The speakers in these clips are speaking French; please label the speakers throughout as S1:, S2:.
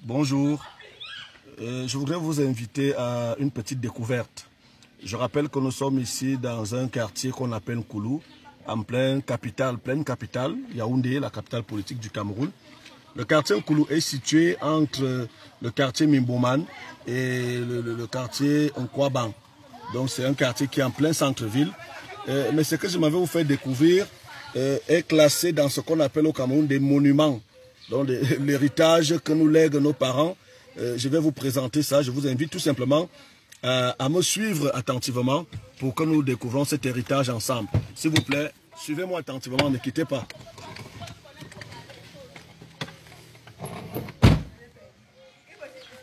S1: Bonjour, je voudrais vous inviter à une petite découverte. Je rappelle que nous sommes ici dans un quartier qu'on appelle Koulou, en pleine capitale, Yaoundé, la capitale politique du Cameroun. Le quartier Koulou est situé entre le quartier Mimboman et le quartier Nkwaban. Donc c'est un quartier qui est en plein centre-ville. Mais ce que je m'avais vous faire découvrir est classé dans ce qu'on appelle au Cameroun des monuments. Donc l'héritage que nous lèguent nos parents. Je vais vous présenter ça. Je vous invite tout simplement à me suivre attentivement pour que nous découvrons cet héritage ensemble. S'il vous plaît, suivez-moi attentivement, ne quittez pas.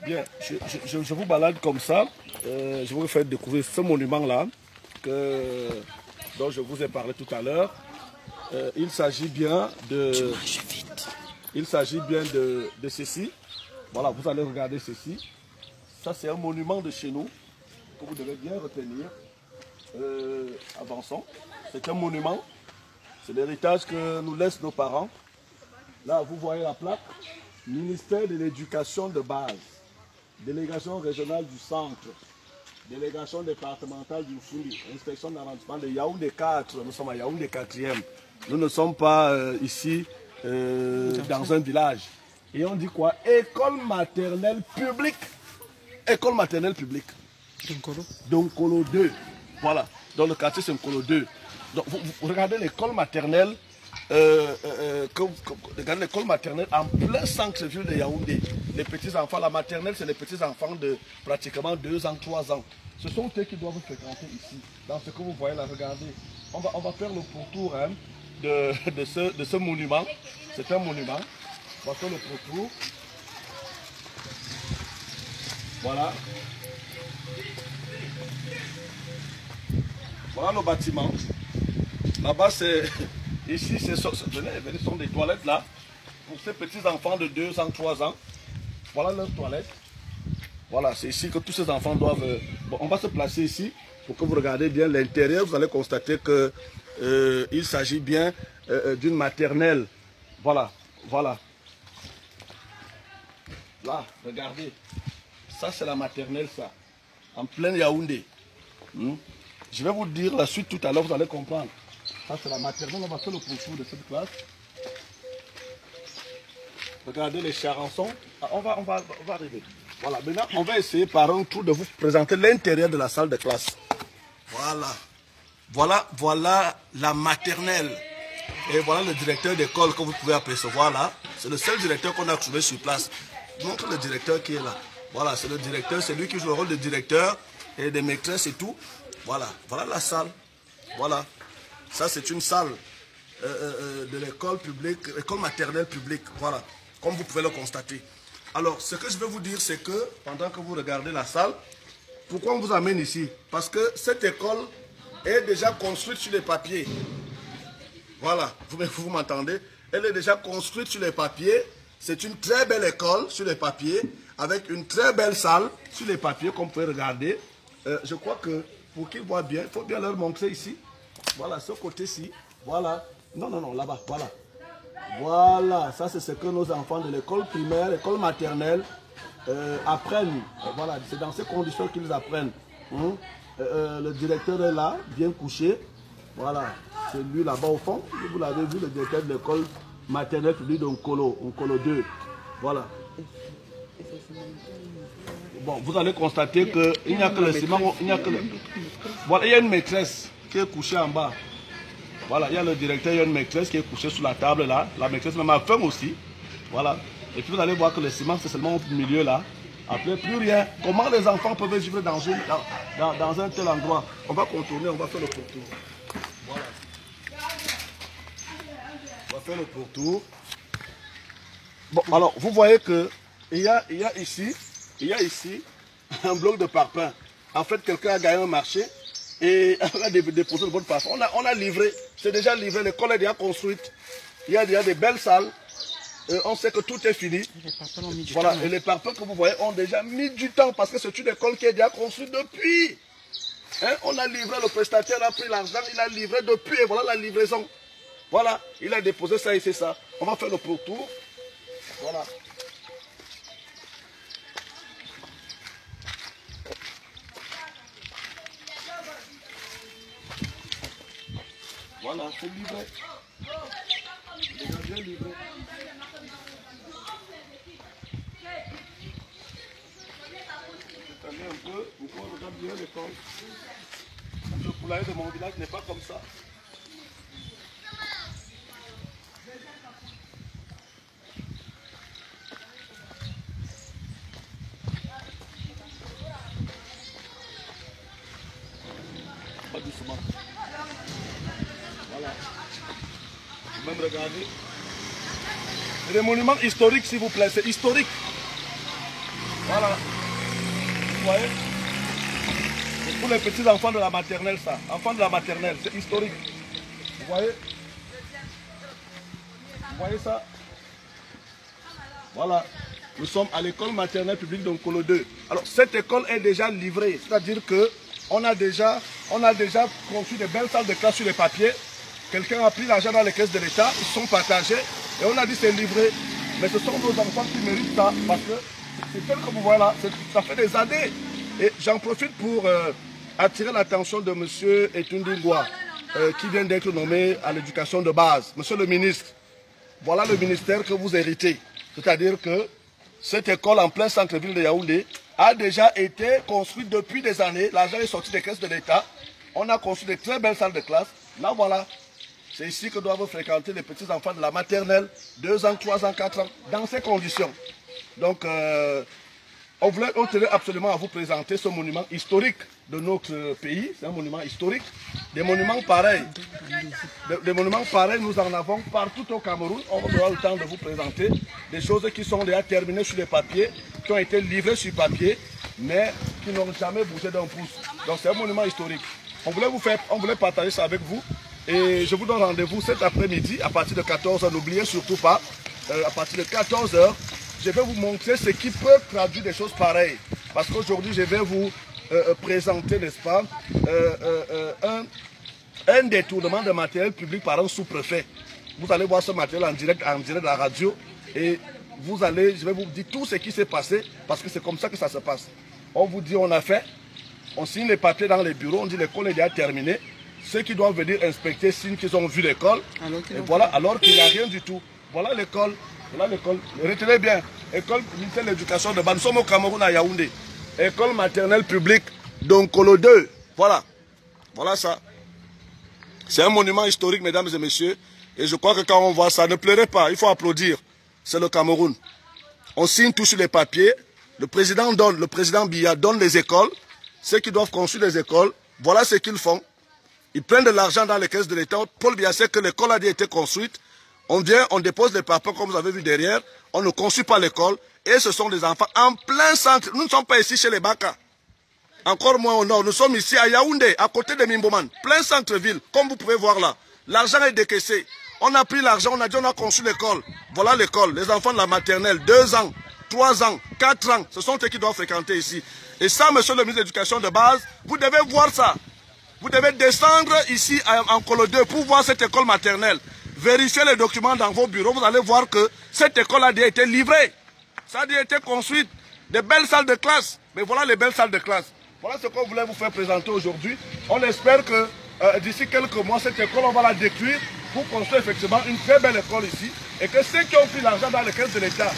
S1: Bien, je vous balade comme ça. Je vais vous faire découvrir ce monument-là dont je vous ai parlé tout à l'heure. Il s'agit bien de ceci. Voilà, vous allez regarder ceci. Ça, c'est un monument de chez nous que vous devez bien retenir. Avançons. C'est un monument. C'est l'héritage que nous laissent nos parents. Là, vous voyez la plaque. Ministère de l'Éducation de base. Délégation régionale du centre. Délégation départementale du Fouli. Inspection d'arrondissement de Yaoundé 4. Nous sommes à Yaoundé 4e. Nous ne sommes pas ici dans un village. Et on dit quoi? École maternelle publique. École maternelle publique. Donkolo 2. Voilà. Dans le quartier, c'est Nkolo 2. Donc, vous regardez l'école maternelle. Regardez l'école maternelle en plein centre-ville de Yaoundé. Les petits-enfants, la maternelle, c'est les petits-enfants de pratiquement 2 ans, 3 ans. Ce sont eux qui doivent fréquenter ici. Dans ce que vous voyez là, regardez. On va faire le pourtour hein, de ce monument. C'est un monument. On va faire le pourtour. Voilà. Voilà le bâtiment. Là-bas, c'est... Ici, ce sont des toilettes là. Pour ces petits enfants de 2 ans, 3 ans. Voilà leurs toilettes. Voilà, c'est ici que tous ces enfants doivent... Bon, on va se placer ici pour que vous regardez bien l'intérieur. Vous allez constater qu'il s'agit bien d'une maternelle. Voilà, voilà. Là, regardez. Ça, c'est la maternelle, ça. En plein Yaoundé. Je vais vous dire la suite tout à l'heure, vous allez comprendre. Ça, c'est la maternelle. On va faire le pourtour de cette classe. Regardez les charançons. Ah, on va arriver. Voilà, maintenant, on va essayer par un tour de vous présenter l'intérieur de la salle de classe. Voilà. Voilà la maternelle. Et voilà le directeur d'école que vous pouvez apercevoir là. C'est le seul directeur qu'on a trouvé sur place. Montre le directeur qui est là. Voilà, c'est le directeur, c'est lui qui joue le rôle de directeur et des maîtresses et tout. Voilà, voilà la salle. Voilà. Ça, c'est une salle de l'école publique, école maternelle publique. Voilà, comme vous pouvez le constater. Alors, ce que je vais vous dire, c'est que pendant que vous regardez la salle, pourquoi on vous amène ici? Parce que cette école est déjà construite sur les papiers. Voilà, vous m'entendez? Elle est déjà construite sur les papiers. C'est une très belle école sur les papiers, avec une très belle salle sur les papiers, comme vous pouvez regarder. Je crois que pour qu'ils voient bien, il faut bien leur montrer ici. Voilà, ce côté-ci. Voilà. Non, là-bas. Voilà. Voilà, ça c'est ce que nos enfants de l'école primaire, l'école maternelle apprennent. Voilà, c'est dans ces conditions qu'ils apprennent. Le directeur est là, bien couché. Voilà, c'est lui là-bas au fond. Vous l'avez vu, le directeur de l'école maternelle publique de Nkolo 2. Voilà. Bon, vous allez constater qu'il n'y a que le ciment. Voilà, il y a une maîtresse qui est couchée en bas. Voilà, il y a le directeur, il y a une maîtresse qui est couchée sous la table là. La maîtresse, même ma femme aussi. Voilà. Et puis vous allez voir que le ciment, c'est seulement au milieu là. Après, plus rien. Comment les enfants peuvent vivre dans un tel endroit? On va contourner, on va faire le pourtour. Voilà. On va faire le pourtour. Bon, alors, vous voyez que il y a ici un bloc de parpaing. En fait, quelqu'un a gagné un marché. Et on a déposé le bon parfum. On a livré, c'est déjà livré, l'école est déjà construite. Il y a déjà des belles salles. On sait que tout est fini. Voilà, et les parfums que vous voyez ont déjà mis du temps parce que c'est une école qui est déjà construite depuis. Hein, on a livré, le prestataire a pris l'argent, il a livré depuis et voilà la livraison. Voilà, il a déposé ça et c'est ça. On va faire le pourtour. Voilà. Voilà, c'est livré. Déjà livré. Cette année un peu, pourquoi on regarde bien l'école. Le poulailler de mon village n'est pas comme ça. Pas doucement. Voilà. Même regardez. Les monuments historiques, s'il vous plaît, c'est historique. Voilà. Vous voyez? C'est pour les petits enfants de la maternelle, ça. Enfants de la maternelle, c'est historique. Vous voyez? Vous voyez ça? Voilà. Nous sommes à l'école maternelle publique d'Onkolo 2. Alors, cette école est déjà livrée. C'est-à-dire que on a déjà conçu des belles salles de classe sur les papiers. Quelqu'un a pris l'argent dans les caisses de l'État. Ils sont partagés. Et on a dit c'est livré. Mais ce sont nos enfants qui méritent ça. Parce que c'est tel que vous voyez là. Ça fait des années. Et j'en profite pour attirer l'attention de M. Etundingwa, qui vient d'être nommé à l'éducation de base. Monsieur le ministre, voilà le ministère que vous héritez. C'est-à-dire que cette école en plein centre-ville de Yaoundé a déjà été construite depuis des années. L'argent est sorti des caisses de l'État. On a construit de très belles salles de classe. Là, voilà. C'est ici que doivent fréquenter les petits-enfants de la maternelle, 2 ans, 3 ans, 4 ans, dans ces conditions. Donc, on tenait absolument à vous présenter ce monument historique de notre pays. C'est un monument historique. Des monuments pareils, nous en avons partout au Cameroun. On aura le temps de vous présenter des choses qui sont déjà terminées sur les papiers, qui ont été livrées sur papier, mais qui n'ont jamais bougé d'un pouce. Donc c'est un monument historique. On voulait partager ça avec vous. Et je vous donne rendez-vous cet après-midi à partir de 14 h. N'oubliez surtout pas, à partir de 14 h, je vais vous montrer ce qui peut traduire des choses pareilles. Parce qu'aujourd'hui, je vais vous présenter, n'est-ce pas, un détournement de matériel public par un sous-préfet. Vous allez voir ce matériel en direct de la radio. Et je vais vous dire tout ce qui s'est passé, parce que c'est comme ça que ça se passe. On vous dit, on a fait, on signe les papiers dans les bureaux, on dit l'école est déjà terminée. Ceux qui doivent venir inspecter signent qu'ils ont vu l'école. Et voilà, alors qu'il n'y a rien du tout. Voilà l'école. Voilà l'école. Retenez bien. École ministère de l'éducation de base. Nous sommes au Cameroun à Yaoundé. École maternelle publique d'Onkolo 2. Voilà. Voilà ça. C'est un monument historique, mesdames et messieurs. Et je crois que quand on voit ça, ne pleurez pas. Il faut applaudir. C'est le Cameroun. On signe tout sur les papiers. Le président Biya donne les écoles. Ceux qui doivent construire les écoles, voilà ce qu'ils font. Ils prennent de l'argent dans les caisses de l'État. Paul Biya sait que l'école a été construite. On vient, on dépose les papiers comme vous avez vu derrière. On ne construit pas l'école. Et ce sont des enfants en plein centre. Nous ne sommes pas ici chez les Baka. Encore moins au nord. Nous sommes ici à Yaoundé, à côté de Mimboman. Plein centre-ville, comme vous pouvez voir là. L'argent est décaissé. On a pris l'argent, on a dit on a construit l'école. Voilà l'école. Les enfants de la maternelle, 2 ans, 3 ans, 4 ans. Ce sont eux qui doivent fréquenter ici. Et ça, monsieur le ministre de l'Éducation de base, vous devez voir ça. Vous devez descendre ici en Colo 2 pour voir cette école maternelle. Vérifiez les documents dans vos bureaux. Vous allez voir que cette école a déjà été livrée. Ça a déjà été construite. Des belles salles de classe. Mais voilà les belles salles de classe. Voilà ce qu'on voulait vous faire présenter aujourd'hui. On espère que d'ici quelques mois, cette école, on va la détruire pour construire effectivement une très belle école ici. Et que ceux qui ont pris l'argent dans les caisses de l'État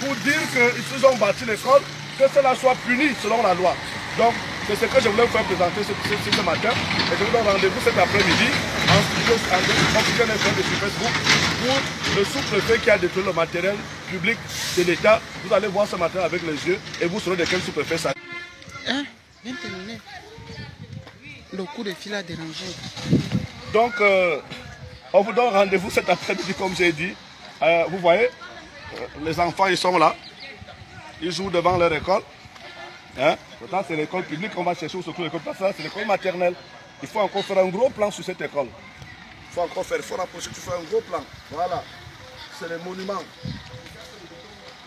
S1: pour dire qu'ils ont bâti l'école, que cela soit puni selon la loi. Donc, c'est ce que je voulais vous faire présenter ce matin. Et je vous donne rendez-vous cet après-midi en studio sur Facebook pour le sous-préfet qui a détruit le matériel public de l'État. Vous allez voir ce matin avec les yeux et vous saurez de quel sous-préfet ça.
S2: Hein? Bien terminé. Le coup de fil a dérangé.
S1: Donc, on vous donne rendez-vous cet après-midi comme j'ai dit. Vous voyez, les enfants ils sont là. Ils jouent devant leur école. Hein? Pourtant, c'est l'école publique qu'on va chercher ou surtout l'école. Parce que c'est l'école maternelle. Il faut encore faire un gros plan sur cette école. Il faut encore faire, il faut rapprocher, tu fais un gros plan. Voilà. C'est les monuments.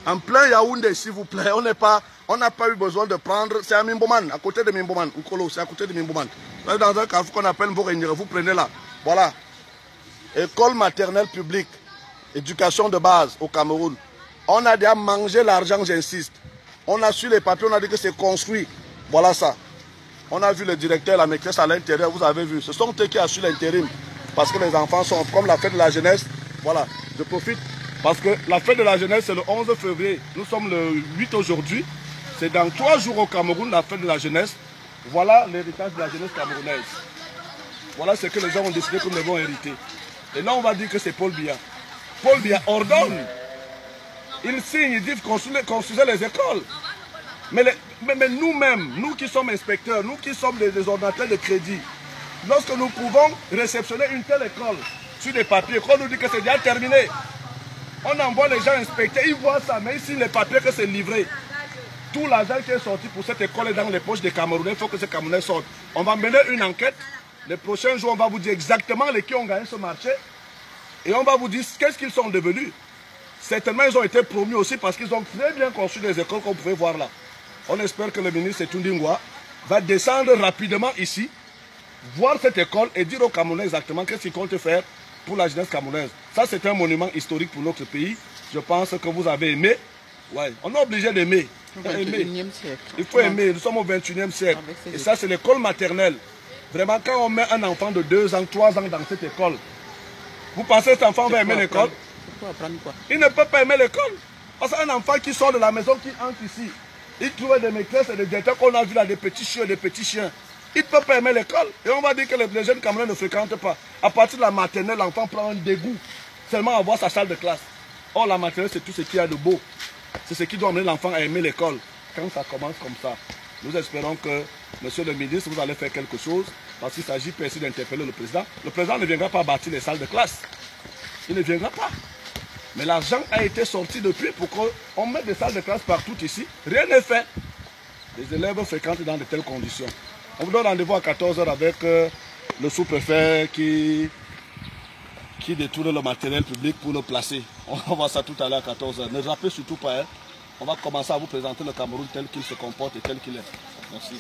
S1: En plein Yaoundé, s'il vous plaît. On n'a pas eu besoin de prendre. C'est à Mimboman, à côté de Mimboman. Nkolo, c'est à côté de Mimboman. Là, dans un carrefour qu'on appelle Mborenire, vous prenez là. Voilà. École maternelle publique. Éducation de base au Cameroun. On a déjà mangé l'argent, j'insiste. On a su les papiers, on a dit que c'est construit. Voilà ça. On a vu le directeur, la maîtresse à l'intérieur, vous avez vu. Ce sont eux qui assurent l'intérim. parce que les enfants sont comme la fête de la jeunesse. Voilà, je profite parce que la fête de la jeunesse c'est le 11 février. Nous sommes le 8 aujourd'hui. C'est dans 3 jours au Cameroun la fête de la jeunesse. Voilà l'héritage de la jeunesse camerounaise. Voilà ce que les gens ont décidé que nous devons hériter. Et là on va dire que c'est Paul Biya. Paul Biya ordonne. Il signe, il dit construisez les écoles. Mais nous-mêmes, nous qui sommes inspecteurs, nous qui sommes des ordonnateurs de crédit, lorsque nous pouvons réceptionner une telle école sur des papiers, qu'on nous dit que c'est déjà terminé, on envoie les gens inspecter, ils voient ça, mais ils signent les papiers que c'est livré. Tout l'argent qui est sorti pour cette école est dans les poches des Camerounais, il faut que ces Camerounais sortent. On va mener une enquête, les prochains jours on va vous dire exactement les qui ont gagné ce marché, et on va vous dire qu'est-ce qu'ils sont devenus. Certainement ils ont été promus aussi parce qu'ils ont très bien construit des écoles qu'on pouvait voir là. On espère que le ministre Tundingwa va descendre rapidement ici, voir cette école et dire aux Camerounais exactement qu'est-ce qu'il compte faire pour la jeunesse camerounaise. Ça, c'est un monument historique pour notre pays. Je pense que vous avez aimé. Ouais, on est obligé d'aimer. Il faut aimer. Nous sommes au 21e siècle. Et ça, c'est l'école maternelle. Vraiment, quand on met un enfant de 2 ans, 3 ans dans cette école, vous pensez que cet enfant va aimer l'école? Il ne peut pas aimer l'école. Parce qu'un enfant qui sort de la maison, qui entre ici, il trouve des maîtresses et des directeurs qu'on a vu là, des petits chiens, des petits chiens. Il ne peut pas aimer l'école. Et on va dire que les jeunes Camerounais ne fréquentent pas. À partir de la maternelle, l'enfant prend un dégoût seulement à voir sa salle de classe. Or, la maternelle, c'est tout ce qu'il y a de beau. C'est ce qui doit amener l'enfant à aimer l'école. Quand ça commence comme ça, nous espérons que, monsieur le ministre, vous allez faire quelque chose. Parce qu'il s'agit ici d'interpeller le président. Le président ne viendra pas bâtir les salles de classe. Il ne viendra pas. Mais l'argent a été sorti depuis pour qu'on mette des salles de classe partout ici. Rien n'est fait. Les élèves fréquentent dans de telles conditions. On vous donne rendez-vous à 14 h avec le sous-préfet qui détourne le matériel public pour le placer. On va voir ça tout à l'heure à 14 h. Ne rappelez surtout pas, hein. On va commencer à vous présenter le Cameroun tel qu'il se comporte et tel qu'il est. Merci.